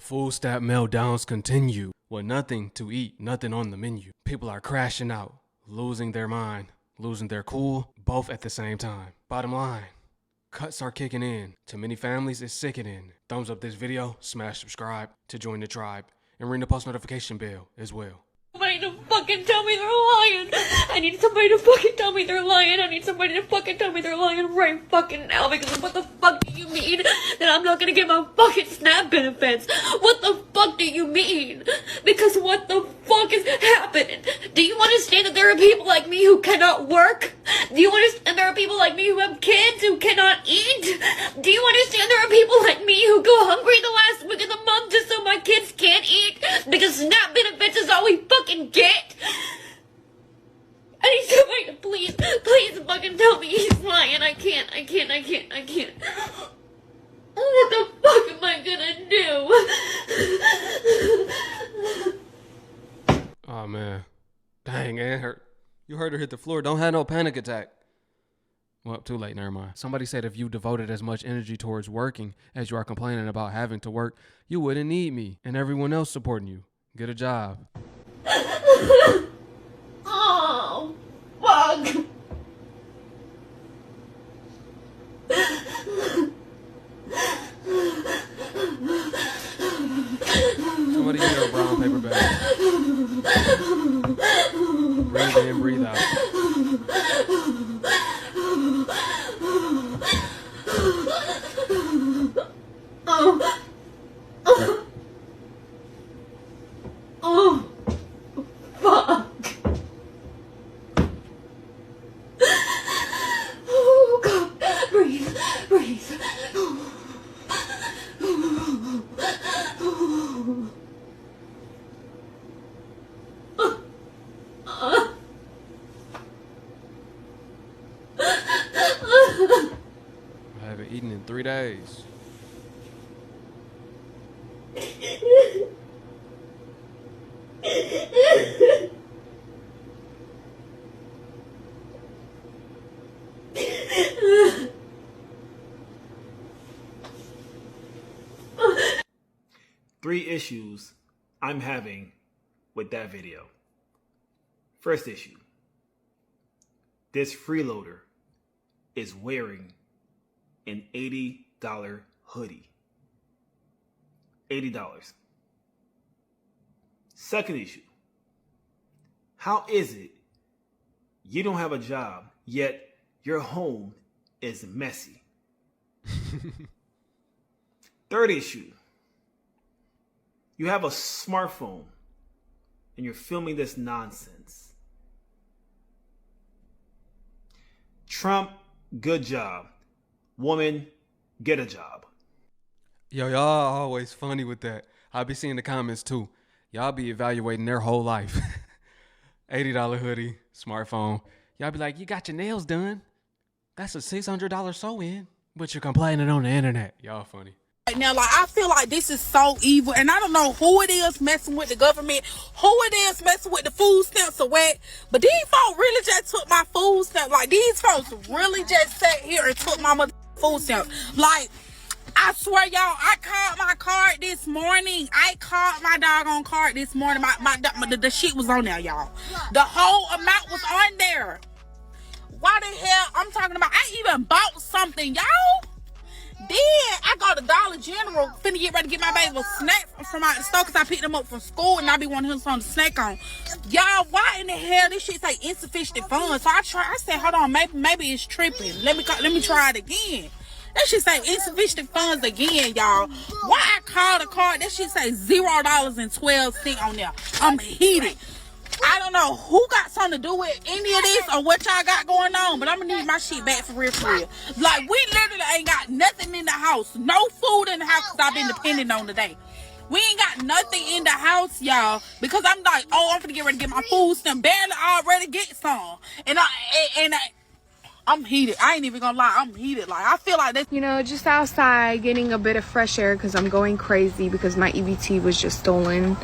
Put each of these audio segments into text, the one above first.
Food stamp meltdowns continue. With nothing to eat, nothing on the menu. People are crashing out, losing their mind, losing their cool, both at the same time. Bottom line, cuts are kicking in. To many families, it's sickening. Thumbs up this video, smash subscribe to join the tribe, and ring the post notification bell as well. Somebody to fucking tell me they're lying. I need somebody to fucking tell me they're lying. I need somebody to fucking tell me they're lying right fucking now, because what the fuck do you mean that I'm not gonna get my fucking SNAP benefits? What the fuck do you mean? Because what the fuck is happening? Do you understand that there are people like me who cannot work? Do you understand there are people like me who have kids who cannot eat? Do you understand there are people like me who go hungry the last week of the month just so my kids can't eat? Because SNAP benefits is all we fucking get. I need somebody to please fucking tell me he's lying. I can't. What the fuck am I gonna do? Oh man. Dang, Ann, you heard her hit the floor. Don't have no panic attack. Well, too late, never mind. Somebody said if you devoted as much energy towards working as you are complaining about having to work, you wouldn't need me and everyone else supporting you. Get a job. Oh, fuck. Somebody get a brown paper bag. Breathe in, breathe out. Oh, fuck. Oh, God. Breathe. I haven't eaten in 3 days. Three issues I'm having with that video. First issue. This freeloader is wearing an $80 hoodie. $80. Second issue. How is it you don't have a job, yet your home is messy? Third issue. You have a smartphone and you're filming this nonsense. Trump, good job. Woman, get a job. Yo, y'all always funny with that. I be seeing the comments too. Y'all be evaluating their whole life. $80 hoodie, smartphone. Y'all be like, you got your nails done. That's a $600 sew-in. But you're complaining on the internet. Y'all funny. Right now, like, I feel like this is so evil, and I don't know who it is messing with the government, who it is messing with the food stamps or what, but these folks really just took my food stamp. Like, these folks really just sat here and took my mother food stamp. Like, I swear, y'all, I called my card this morning. I called my doggone card this morning. The shit was on there, y'all. The whole amount was on there. Why the hell I'm talking about? I even bought something, y'all. Then I go to Dollar General, finna get ready to get my baby a snack from out the store, because I picked them up from school and I be wanting him something to snack on. Y'all, why in the hell this shit say insufficient funds? So I said, hold on, maybe it's tripping. Let me try it again. That shit say insufficient funds again, y'all. Why I called the card, that shit say $0.12 on there. I'm heated. I don't know who got something to do with any of this or what y'all got going on, but I'm gonna need my shit back for real. Like, we literally ain't got nothing in the house. No food in the house, because I've been depending on today. We ain't got nothing in the house, y'all, because I'm like, oh, I'm finna get ready to get my food stamp. Barely already get some. And I'm heated. I ain't even gonna lie, I'm heated. Like, I feel like this. You know, just outside getting a bit of fresh air because I'm going crazy because my EBT was just stolen.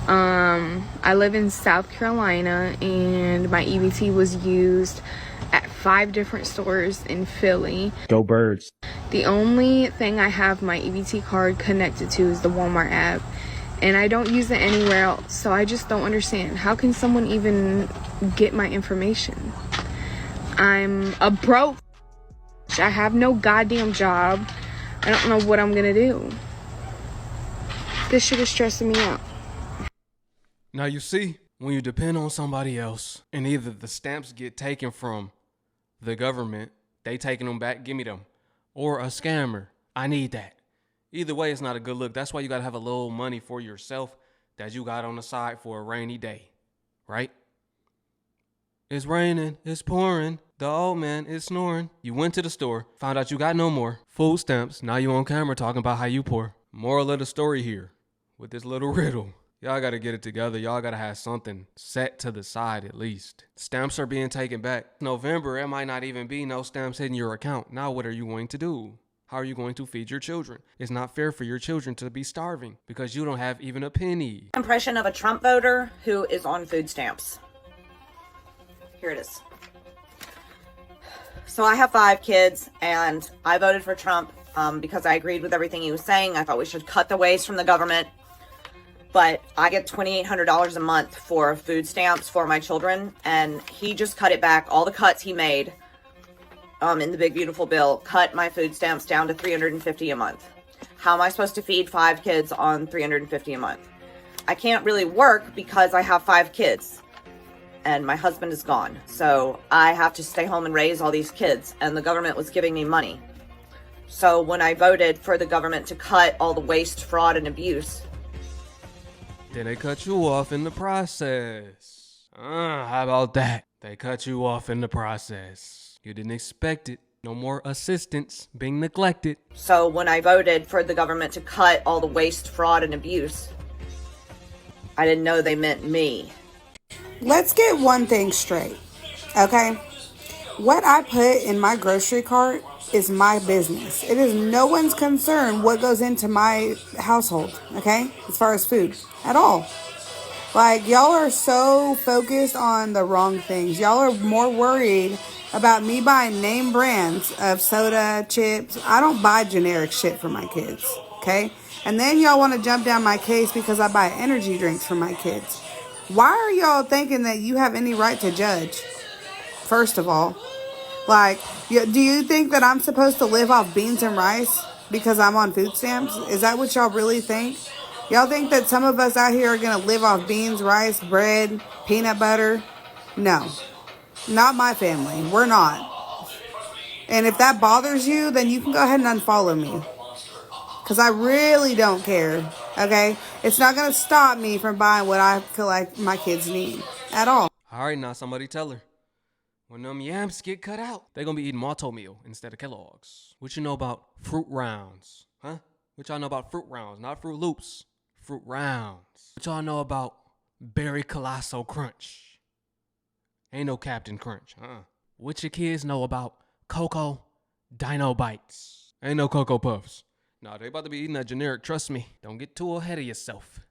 I live in South Carolina and my EBT was used at 5 different stores in Philly. Go Birds. The only thing I have my EBT card connected to is the Walmart app, and I don't use it anywhere else. So I just don't understand. How can someone even get my information? I'm a broke. I have no goddamn job. I don't know what I'm gonna do. This shit is stressing me out. Now you see, when you depend on somebody else and either the stamps get taken from the government, they taking them back, give me them, or a scammer, I need that. Either way, it's not a good look. That's why you gotta have a little money for yourself that you got on the side for a rainy day, right? It's raining, it's pouring, the old man is snoring. You went to the store, found out you got no more food stamps. Now you on camera talking about how you poor. Moral of the story here with this little riddle. Y'all gotta get it together. Y'all gotta have something set to the side at least. Stamps are being taken back. November, it might not even be no stamps hitting your account. Now what are you going to do? How are you going to feed your children? It's not fair for your children to be starving because you don't have even a penny. Impression of a Trump voter who is on food stamps. Here it is. So I have 5 kids and I voted for Trump because I agreed with everything he was saying. I thought we should cut the waste from the government. But I get $2,800 a month for food stamps for my children, and he just cut it back. All the cuts he made in the big beautiful bill cut my food stamps down to $350 a month. How am I supposed to feed 5 kids on $350 a month? I can't really work because I have 5 kids and my husband is gone. So I have to stay home and raise all these kids, and the government was giving me money. So when I voted for the government to cut all the waste, fraud, and abuse, Then they cut you off in the process. How about that? They cut you off in the process. You didn't expect it. No more assistance being neglected. so when I voted for the government to cut all the waste, fraud, and abuse, I didn't know they meant me. Let's get one thing straight, okay? What I put in my grocery cart is my business. It is no one's concern what goes into my household, okay? As far as food, at all. Like, y'all are so focused on the wrong things. Y'all are more worried about me buying name brands of soda, chips. I don't buy generic shit for my kids, okay? And then y'all want to jump down my case because I buy energy drinks for my kids. Why are y'all thinking that you have any right to judge? First of all, like, do you think that I'm supposed to live off beans and rice because I'm on food stamps? Is that what y'all really think? Y'all think that some of us out here are going to live off beans, rice, bread, peanut butter? No, not my family. We're not. And if that bothers you, then you can go ahead and unfollow me. Because I really don't care, okay? It's not going to stop me from buying what I feel like my kids need at all. All right, now somebody tell her. When them yams get cut out, they gonna be eating malto meal instead of Kellogg's. What you know about fruit rounds? Huh? What y'all know about fruit rounds? Not Fruit Loops. Fruit rounds. What y'all know about Berry Colosso Crunch? Ain't no Captain Crunch. What your kids know about Cocoa Dino Bites? Ain't no Cocoa Puffs. Nah, they about to be eating that generic. Trust me. Don't get too ahead of yourself.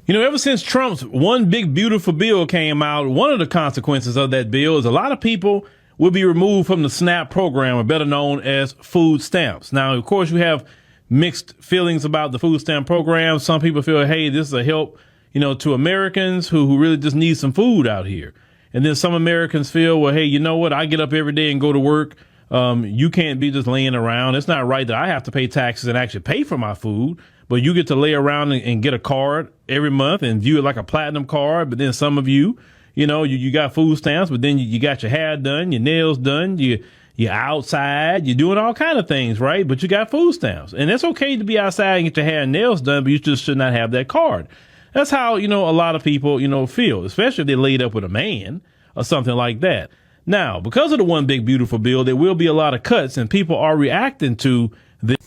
You know, ever since Trump's one big beautiful bill came out, one of the consequences of that bill is a lot of people will be removed from the SNAP program, or better known as food stamps. Now, of course, you have mixed feelings about the food stamp program. Some people feel, hey, this is a help, to Americans who really just need some food out here. And then some Americans feel, well, hey, you know what? I get up every day and go to work. You can't be just laying around. It's not right that I have to pay taxes and actually pay for my food. But you get to lay around and get a card every month and view it like a platinum card. But then some of you, you got food stamps, but then you got your hair done, your nails done, you're outside, you're doing all kind of things, right? But you got food stamps. And it's okay to be outside and get your hair and nails done, but you just should not have that card. That's how, a lot of people, feel, especially if they laid up with a man or something like that. Now, because of the one big beautiful bill, there will be a lot of cuts and people are reacting to this.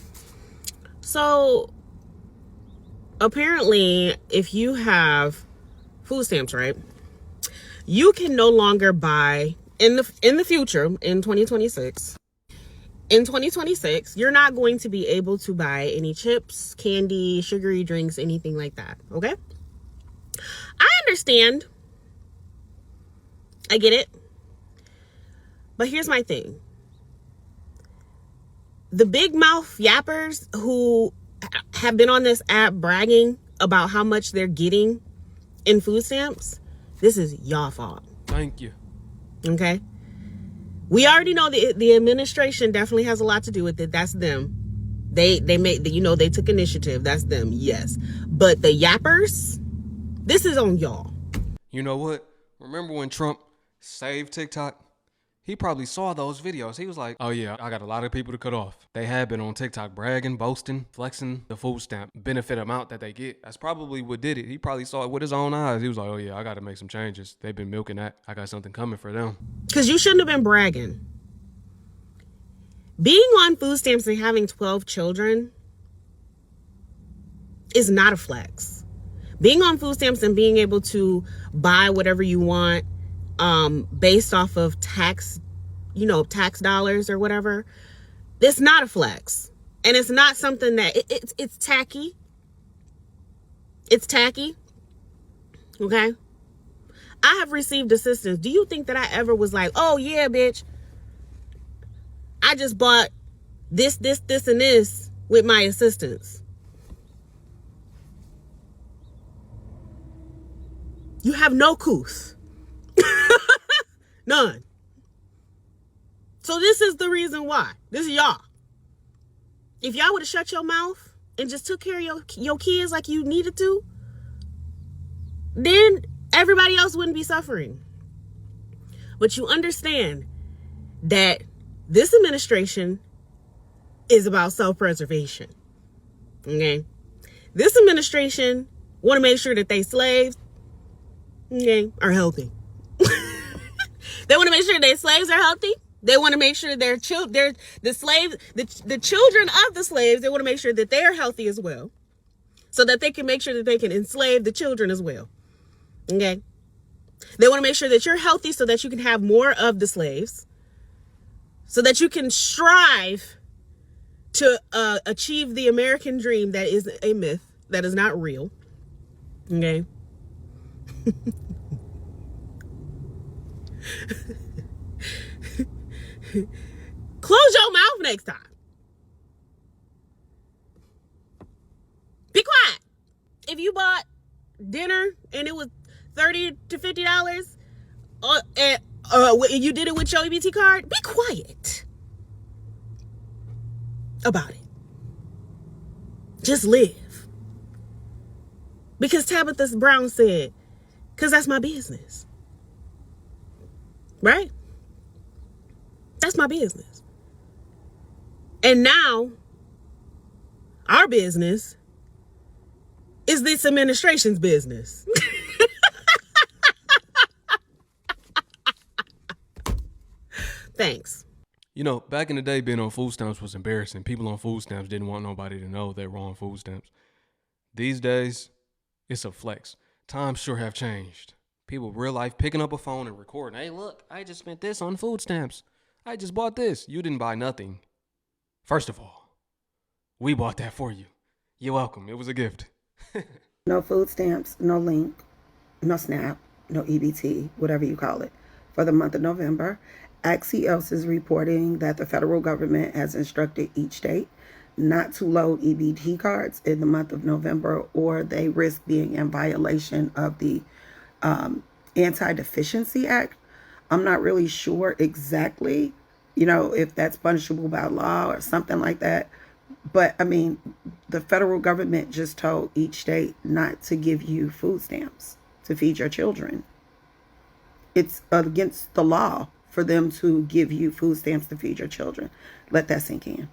So apparently, if you have food stamps, right, you can no longer buy in the future, in 2026. In 2026, you're not going to be able to buy any chips, candy, sugary drinks, anything like that. Okay? I understand. I get it. But here's my thing. The big mouth yappers who have been on this app bragging about how much they're getting in food stamps, this is y'all fault. Thank you. Okay? We already know the administration definitely has a lot to do with it. That's them. They made, they took initiative. That's them. Yes. But the yappers, this is on y'all. You know what? Remember when Trump saved TikTok? He probably saw those videos. He was like, oh yeah, I got a lot of people to cut off. They had been on TikTok bragging, boasting, flexing the food stamp benefit amount that they get. That's probably what did it. He probably saw it with his own eyes. He was like, oh yeah, I got to make some changes. They've been milking that. I got something coming for them. Because you shouldn't have been bragging. Being on food stamps and having 12 children is not a flex. Being on food stamps and being able to buy whatever you want based off of tax dollars or whatever, it's not a flex. And it's not something that it's tacky. It's tacky. Okay? I have received assistance. Do you think that I ever was like, oh yeah, bitch, I just bought this, and this with my assistance? You have no couth. None. So this is the reason why. This is y'all. If y'all would have shut your mouth and just took care of your kids like you needed to, then everybody else wouldn't be suffering. But you understand that this administration is about self-preservation. Okay? This administration want to make sure that they slaves, okay, are healthy. They want to make sure their slaves are healthy. They want to make sure the children of the slaves, they want to make sure that they are healthy as well, so that they can make sure that they can enslave the children as well. Okay? They want to make sure that you're healthy so that you can have more of the slaves, so that you can strive to achieve the American dream that is a myth, that is not real. Okay? Close your mouth next time. Be quiet. If you bought dinner and it was $30 to $50, you did it with your EBT card, be quiet about it. Just live. Because Tabitha Brown said, because that's my business. Right? That's my business. And now, our business is this administration's business. Thanks. You know, back in the day, being on food stamps was embarrassing. People on food stamps didn't want nobody to know they were on food stamps. These days, it's a flex. Times sure have changed. People real life picking up a phone and recording. Hey, look, I just spent this on food stamps. I just bought this. You didn't buy nothing. First of all, we bought that for you. You're welcome. It was a gift. No food stamps, no link, no SNAP, no EBT, whatever you call it, for the month of November. Axios is reporting that the federal government has instructed each state not to load EBT cards in the month of November, or they risk being in violation of the Anti-Deficiency Act. I'm not really sure exactly, if that's punishable by law or something like that. But I mean, the federal government just told each state not to give you food stamps to feed your children. It's against the law for them to give you food stamps to feed your children. Let that sink in.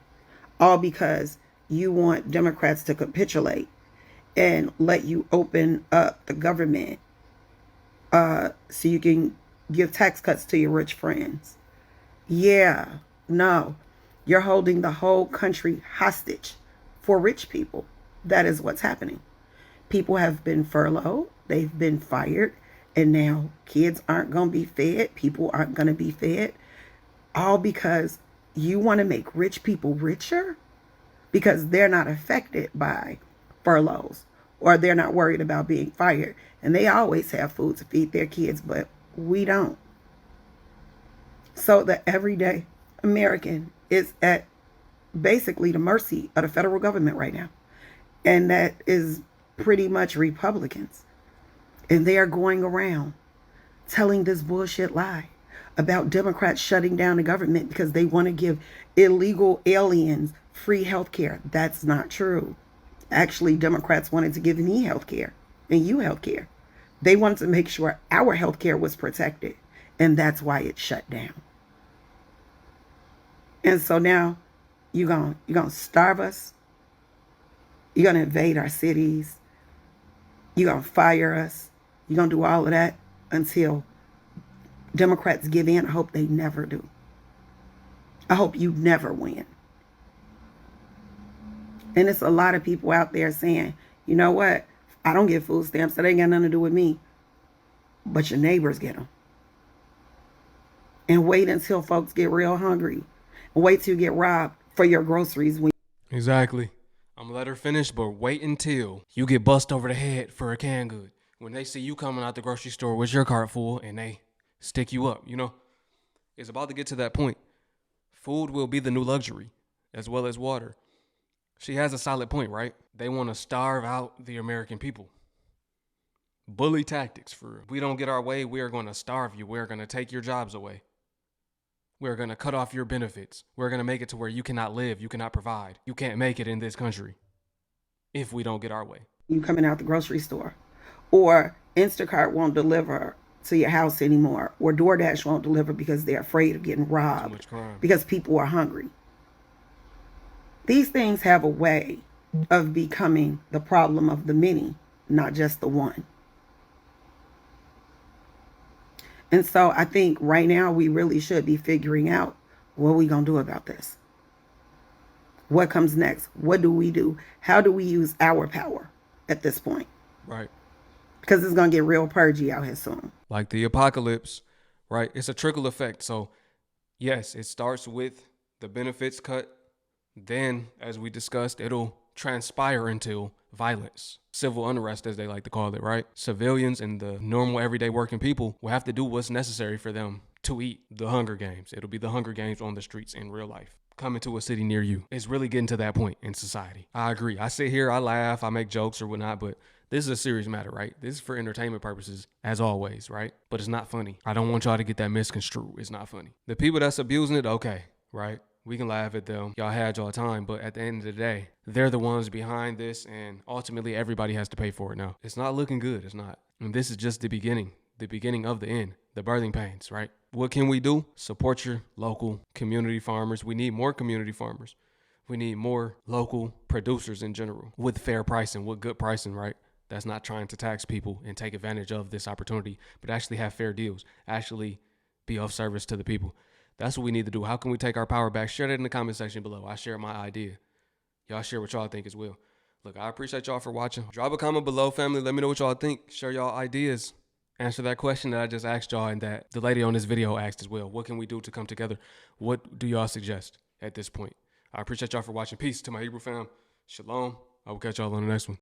All because you want Democrats to capitulate and let you open up the government so you can give tax cuts to your rich friends. Yeah, no. You're holding the whole country hostage for rich people. That is what's happening. People have been furloughed. They've been fired. And now kids aren't going to be fed. People aren't going to be fed. All because you want to make rich people richer because they're not affected by furloughs, or they're not worried about being fired. And they always have food to feed their kids, but we don't. So the everyday American is at basically the mercy of the federal government right now. And that is pretty much Republicans. And they are going around telling this bullshit lie about Democrats shutting down the government because they want to give illegal aliens free health care. That's not true. Actually, Democrats wanted to give me health care and you health care. They wanted to make sure our health care was protected. And that's why it shut down. And so now you're gonna starve us. You're going to invade our cities. You're going to fire us. You're going to do all of that until Democrats give in. I hope they never do. I hope you never win. And it's a lot of people out there saying, you know what? I don't get food stamps. That ain't got nothing to do with me. But your neighbors get them. And wait until folks get real hungry. And wait till you get robbed for your groceries. Exactly. I'm gonna let her finish, but wait until you get bust over the head for a canned good. When they see you coming out the grocery store with your cart full and they stick you up, you know? It's about to get to that point. Food will be the new luxury, as well as water. She has a solid point, right? They want to starve out the American people. Bully tactics, for real. If we don't get our way, we are going to starve you. We're going to take your jobs away. We're going to cut off your benefits. We're going to make it to where you cannot live, you cannot provide. You can't make it in this country if we don't get our way. You coming out the grocery store, or Instacart won't deliver to your house anymore, or DoorDash won't deliver because they're afraid of getting robbed. Too much crime. Because people are hungry. These things have a way of becoming the problem of the many, not just the one. And so I think right now we really should be figuring out what we going to do about this. What comes next? What do we do? How do we use our power at this point? Right. Because it's going to get real purgy out here soon. Like the apocalypse, right? It's a trickle effect. So yes, it starts with the benefits cut. Then, as we discussed, it'll transpire into violence, civil unrest, as they like to call it, right? Civilians and the normal everyday working people will have to do what's necessary for them to eat. The Hunger Games. It'll be the Hunger Games on the streets in real life. Coming to a city near you. It's really getting to that point in society. I agree. I sit here, I laugh, I make jokes or whatnot, but this is a serious matter, right? This is for entertainment purposes, as always, right? But it's not funny. I don't want y'all to get that misconstrued. It's not funny. The people that's abusing it, okay, right? We can laugh at them. Y'all had y'all time, but at the end of the day, they're the ones behind this, and ultimately everybody has to pay for it now. It's not looking good. It's not. And this is just the beginning of the end, the birthing pains, right? What can we do? Support your local community farmers. We need more community farmers. We need more local producers in general with fair pricing, with good pricing, right? That's not trying to tax people and take advantage of this opportunity, but actually have fair deals, actually be of service to the people. That's what we need to do. How can we take our power back? Share that in the comment section below. I share my idea. Y'all share what y'all think as well. Look, I appreciate y'all for watching. Drop a comment below, family. Let me know what y'all think. Share y'all ideas. Answer that question that I just asked y'all and that the lady on this video asked as well. What can we do to come together? What do y'all suggest at this point? I appreciate y'all for watching. Peace to my Hebrew fam. Shalom. I will catch y'all on the next one.